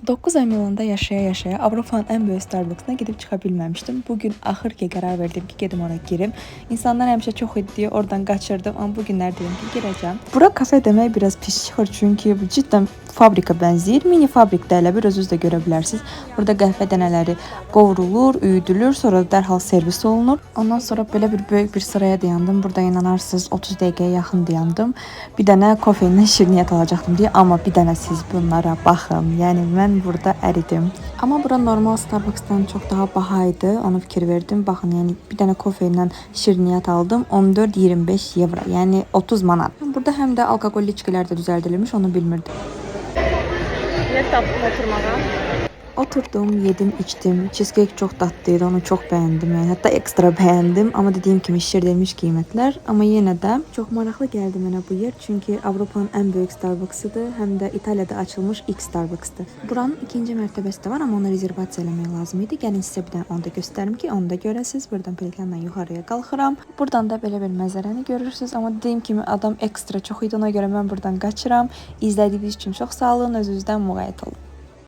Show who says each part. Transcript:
Speaker 1: 9 ay Milanda yaşaya-yaşaya Avropanın ən böyük Starbucks'ına gidib çıxa bilməmişdim. Bugün axır ki qərar verdim ki, gedim ona girim. İnsanlar həmişə çox idi deyə oradan qaçırdım, amma bugünlər dedim ki, girəcəm. Bura kafe demək biraz pis çıxır, çünki bu cidden fabrika bənzəyir. Mini fabrikdə elə bir özünüz də görə bilərsiniz. Burada qəhvə dənələri qovrulur, üyüdülür, sonra dərhal servis olunur. Ondan sonra belə bir böyük bir sıraya dayandım. Burada inanarsınız 30 dəqiqəyə yaxın dayandım. Bir dənə kofeyindən şirniyyat alacaqdım deyə, amma bir dənə siz bunlara baxın. Yəni mən burada əridim. Amma bura normal Starbucks'tan çox daha baha idi. Ona fikir verdim. Baxın, yəni bir dənə kofeyindən şirniyyat aldım. 14-25 evro. Yəni 30 manat. Burada həm də alkoqolli içkilər də düzəldilmiş, onu bilmirdim.
Speaker 2: Ne taptın oturmadan?
Speaker 1: Oturdum, yedim, içdim. Cheesecake çok tatlıydı, onu çok beğendim. Yani hatta ekstra beğendim. Ama dediğim gibi şişirilmiş qiymətlər. Ama yine de çok maraqlı geldi mənə bu yer. Çünkü Avropanın en büyük Starbucks'ıdır. Hem de İtalya'da açılmış ilk Starbucks'tır. Buranın ikinci mərtəbəsi də var, ama ona rezervasiya eləmək lazım idi. Gəlin sizə bir dənə onu da göstərim ki, onu da görəsiniz. Buradan pelikənlə yuxarıya qalxıram. Buradan da belə bir mənzərəni görürsünüz. Ama dediyim kimi adam ekstra çox idi. Ona görə mən buradan qaçıram. İzlədiyiniz üçün çox sağ olun. Özünüzdən müğayət olun.